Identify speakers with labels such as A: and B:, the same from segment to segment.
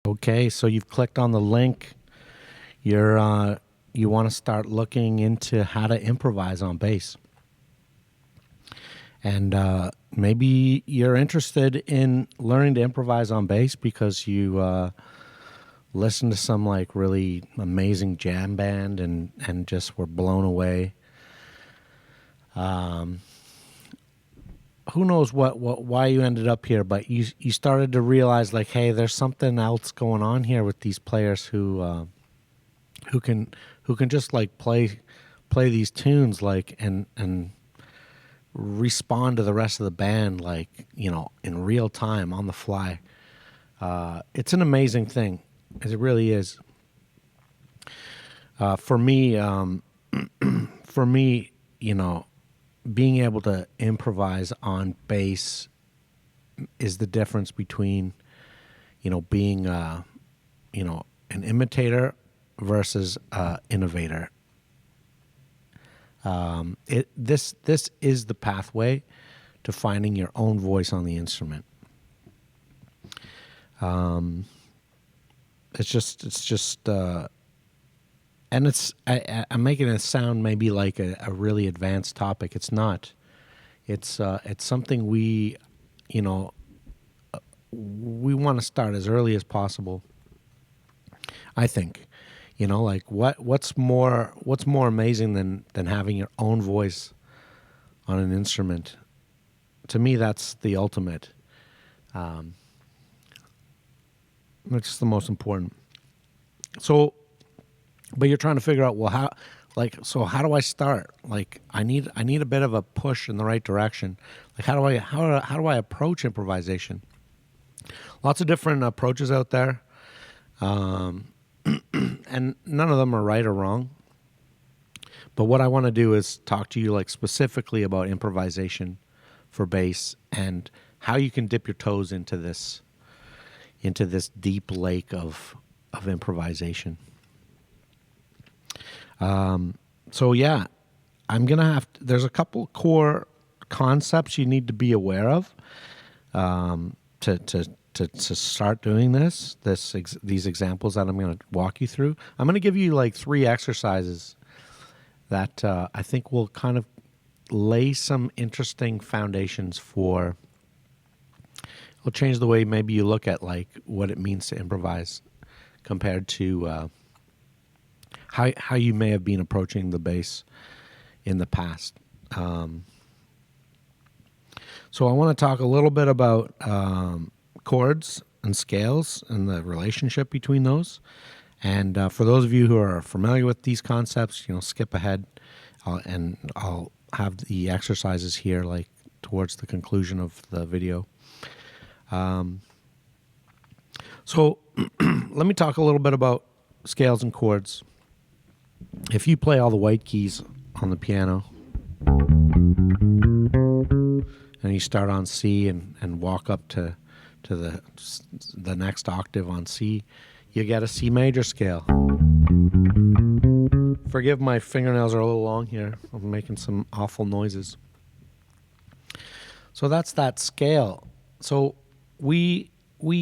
A: Okay, so you've clicked on the link. You want to start looking into how to improvise on bass. And maybe you're interested in learning to improvise on bass because you listened to some like really amazing jam band and just were blown away. Who knows why you ended up here, but you started to realize like, hey, there's something else going on here with these players who can just like play these tunes like and respond to the rest of the band like, you know, in real time on the fly. It's an amazing thing. It really is. For me, you know, being able to improvise on bass is the difference between, you know, being, you know, an imitator versus innovator. This is the pathway to finding your own voice on the instrument. It's just, and I'm making it sound maybe like a really advanced topic. It's not. It's something we, you know, we want to start as early as possible. I think, you know, like what's more amazing than having your own voice on an instrument? To me, that's the ultimate. It's the most important. So, but you're trying to figure out, well, how do I start? Like, I need a bit of a push in the right direction. Like, how do I approach improvisation? Lots of different approaches out there, and none of them are right or wrong. But what I want to do is talk to you like specifically about improvisation for bass and how you can dip your toes into this deep lake of improvisation. So yeah, I'm gonna there's a couple core concepts you need to be aware of to start doing these examples that I'm gonna walk you through. I'm gonna give you like 3 exercises that I think will kind of lay some interesting foundations for. It'll change the way maybe you look at like what it means to improvise compared to how you may have been approaching the bass in the past. So I want to talk a little bit about chords and scales and the relationship between those. And for those of you who are familiar with these concepts, you know, skip ahead, and I'll have the exercises here like towards the conclusion of the video. So let me talk a little bit about scales and chords. If you play all the white keys on the piano and you start on C and walk up to the next octave on C, you get a C major scale. Forgive my fingernails are a little long here. I'm making some awful noises. So that's that scale. So we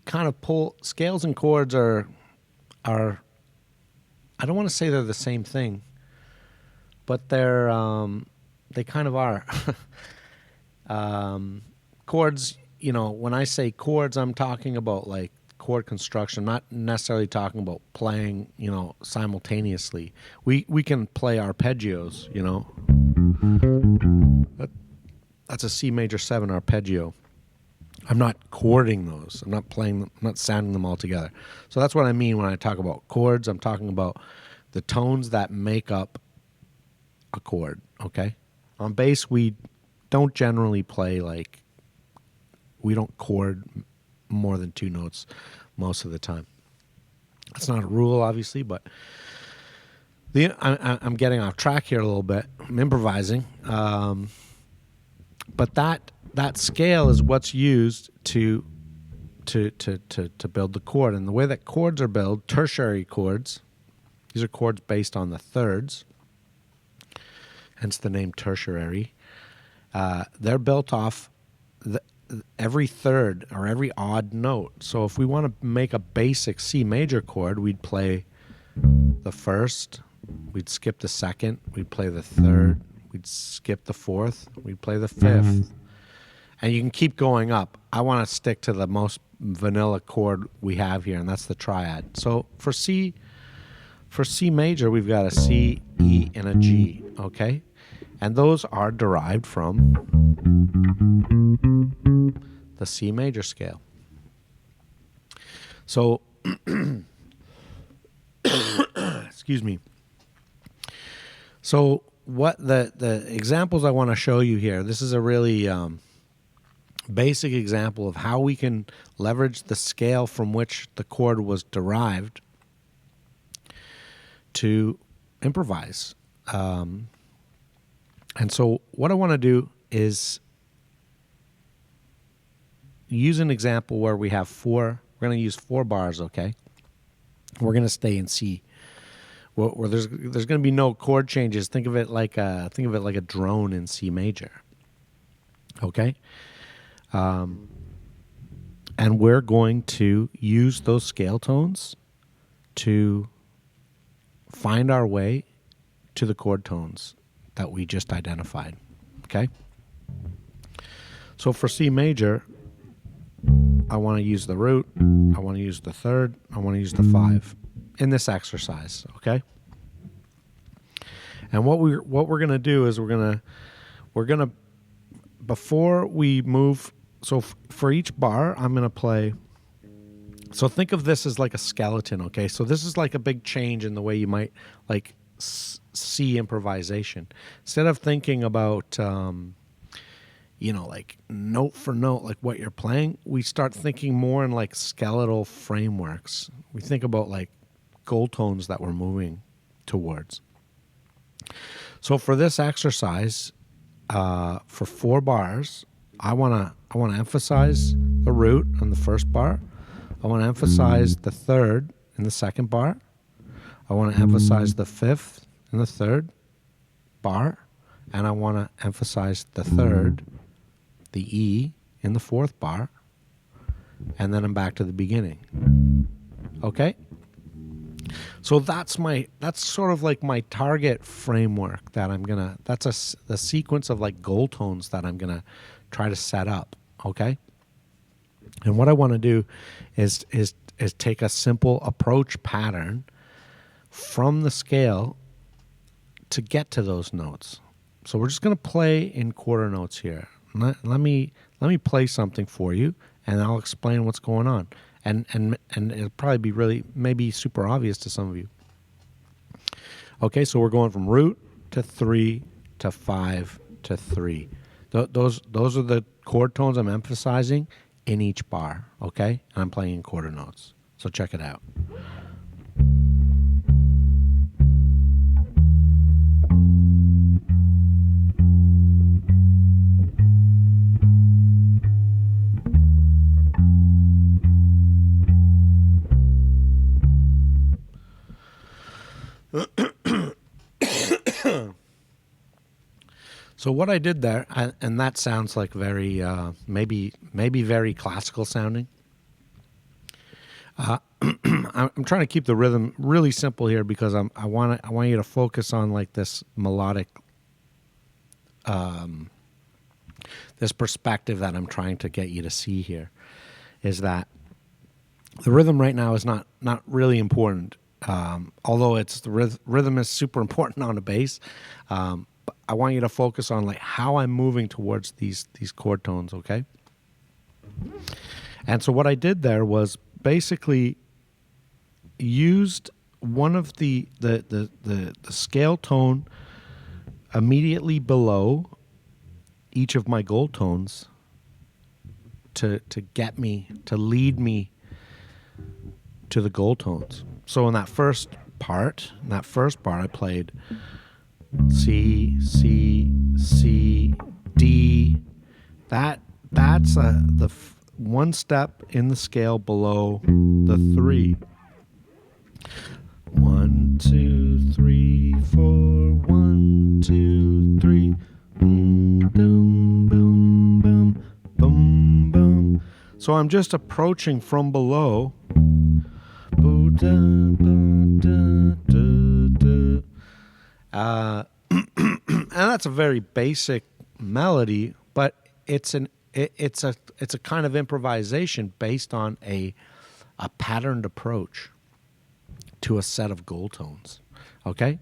A: kind of pull scales and chords are I don't want to say they're the same thing, but they kind of are. Chords, you know, when I say chords, I'm talking about like chord construction. I'm not necessarily talking about playing, you know, simultaneously. We can play arpeggios, you know. That's a C major 7 arpeggio. I'm not chording those. I'm not playing them, I'm not sounding them all together. So that's what I mean when I talk about chords. I'm talking about the tones that make up a chord, okay? On bass, we don't generally play like, we don't chord more than 2 notes most of the time. That's not a rule, obviously, but I'm getting off track here a little bit. I'm improvising. But that scale is what's used to build the chord. And the way that chords are built, tertiary chords, these are chords based on the thirds, hence the name tertiary. They're built off every third or every odd note. So if we want to make a basic C major chord, we'd play the first, we'd skip the second, we'd play the third, we'd skip the fourth, we'd play the fifth. And you can keep going up. I want to stick to the most vanilla chord we have here, and that's the triad. So for C major, we've got a C, E, and a G, okay? And those are derived from the C major scale. So, excuse me. So what the examples I want to show you here, this is a really basic example of how we can leverage the scale from which the chord was derived to improvise. And so what I want to do is use an example where we have we're going to use 4 bars, okay? We're going to stay in C. Where there's going to be no chord changes. Think of it like a drone in C major. Okay? And we're going to use those scale tones to find our way to the chord tones that we just identified. Okay? So for C major, I want to use the root, I want to use the third, I want to use the 5 in this exercise, okay? And what we're going to do is we're going to before we move, so for each bar, I'm going to play. So think of this as like a skeleton, okay? So this is like a big change in the way you might like see improvisation. Instead of thinking about like note for note, like what you're playing, we start thinking more in like skeletal frameworks. We think about like gold tones that we're moving towards. So for this exercise, for 4 bars, I want to emphasize the root on the first bar. I want to emphasize the third in the second bar. I want to emphasize the fifth in the third bar, and I want to emphasize the third, the E, in the fourth bar, and then I'm back to the beginning. Okay? So that's sort of like my target framework that that's the sequence of like gold tones that I'm gonna try to set up. Okay? And what I want to do is take a simple approach pattern from the scale to get to those notes. So we're just gonna play in quarter notes here. Let me play something for you, and I'll explain what's going on. And it'll probably be maybe super obvious to some of you. Okay, so we're going from root to 3 to 5 to 3. Those are the chord tones I'm emphasizing in each bar, okay? And I'm playing in quarter notes. So check it out. So what I did there, and that sounds like very maybe very classical sounding. I'm trying to keep the rhythm really simple here because I want you to focus on like this melodic, this perspective that I'm trying to get you to see here, is that the rhythm right now is not really important. Although the rhythm is super important on a bass, but I want you to focus on like how I'm moving towards these chord tones, okay? And so what I did there was basically used one of the scale tone immediately below each of my gold tones to lead me to the gold tones. So in that first bar, I played C, C, C, D. That's the one step in the scale below the 3. 1, 2, 3, 4. 1, 2, 3. Boom, boom, boom, boom, boom, So I'm just approaching from below. And that's a very basic melody, but it's a kind of improvisation based on a patterned approach to a set of gold tones. Okay?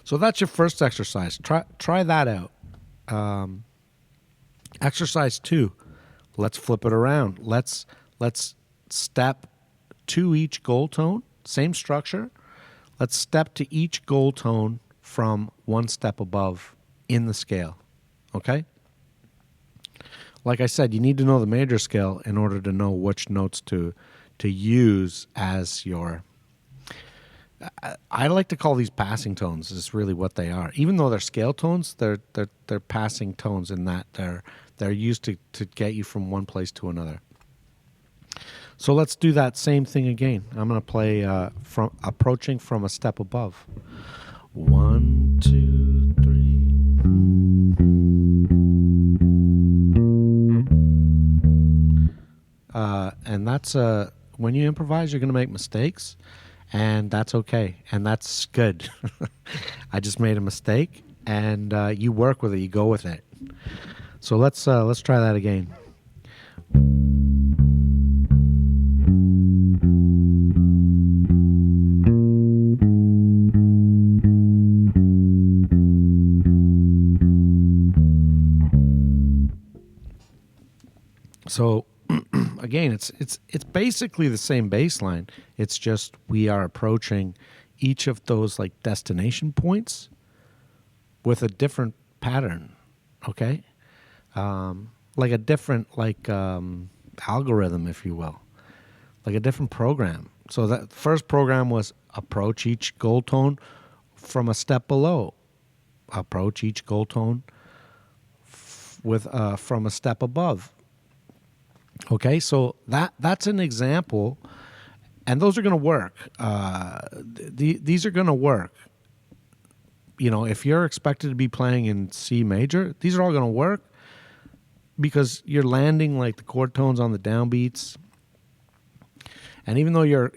A: So that's your first exercise. Try that out. Exercise 2. Let's flip it around. Let's step to each gold tone, same structure. Let's step to each gold tone from one step above in the scale. Okay? Like I said, you need to know the major scale in order to know which notes to use as your... I like to call these passing tones. Is really what they are. Even though they're scale tones, they're passing tones in that they're used to get you from one place to another. So let's do that same thing again. I'm going to play from approaching from a step above. 1, 2, 3. And that's when you improvise, you're going to make mistakes, and that's okay, and that's good. I just made a mistake, and you work with it. You go with it. So let's try that again. So again, it's basically the same bass line. It's just we are approaching each of those like destination points with a different pattern. Okay, like a different algorithm, if you will, like a different program. So that first program was approach each gold tone from a step below, approach each gold tone from a step above. Okay, so that's an example, and those are going to work. These are going to work. You know, if you're expected to be playing in C major, these are all going to work because you're landing like the chord tones on the downbeats, and even though you're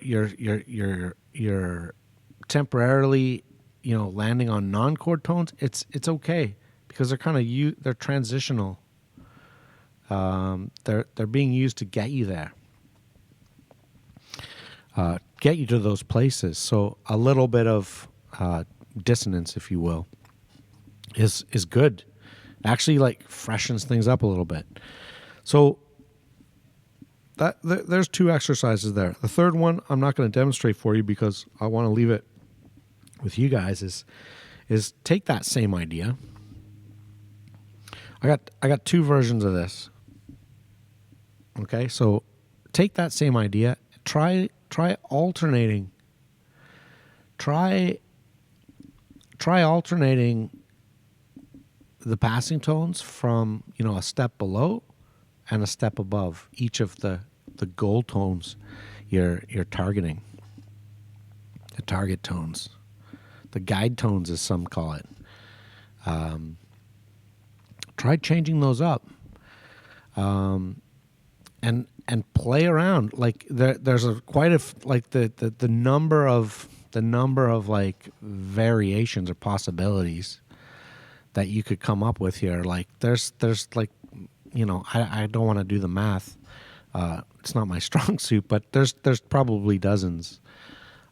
A: temporarily, you know, landing on non-chord tones, it's okay because they're transitional. They're being used to get you there, get you to those places. So a little bit of dissonance, if you will, is good. Actually, like freshens things up a little bit. So there's 2 exercises there. The third one I'm not going to demonstrate for you because I want to leave it with you guys. Is take that same idea. I got 2 versions of this. Okay, so take that same idea, try alternating. Try alternating the passing tones from, you know, a step below and a step above each of the gold tones you're targeting. The target tones, the guide tones, as some call it. Try changing those up. And play around. Like there's the number of like variations or possibilities that you could come up with here. Like there's like, you know, I don't want to do the math. It's not my strong suit, but there's probably dozens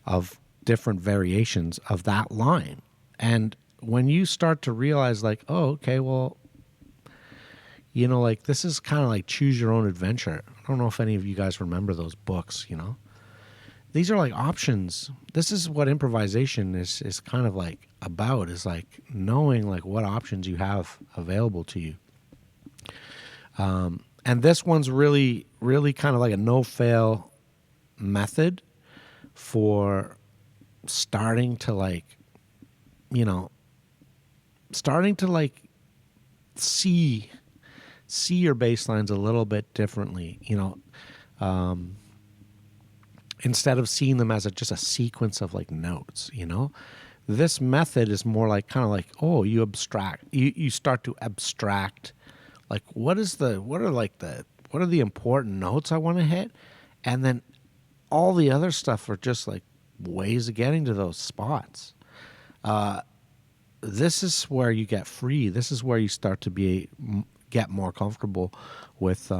A: of different variations of that line. And when you start to realize like, oh, okay, well, you know, like this is kind of like Choose Your Own Adventure. I don't know if any of you guys remember those books, you know. These are like options. This is what improvisation is kind of like about, is like knowing like what options you have available to you. And this one's really, really kind of like a no-fail method for starting to like, you know, see your bass lines a little bit differently, you know, instead of seeing them as just a sequence of like notes, you know. This method is more like kind of like, oh, you start to abstract, like what are what are the important notes I want to hit, and then all the other stuff are just like ways of getting to those spots. This is where you get free. This is where you start to get more comfortable with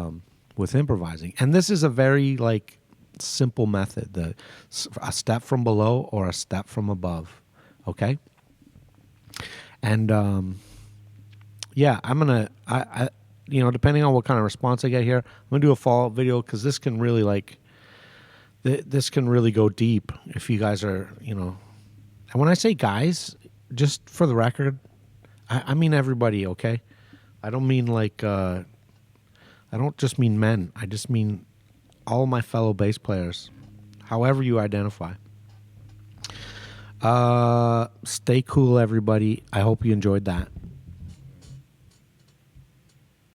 A: improvising. And this is a very like simple method: a step from below or a step from above. Okay. And yeah, I depending on what kind of response I get here, I'm gonna do a follow-up video because this can really this can really go deep if you guys are, And when I say guys, just for the record, I mean everybody, okay? I don't mean I don't just mean men. I just mean all my fellow bass players, however you identify. Stay cool, everybody. I hope you enjoyed that.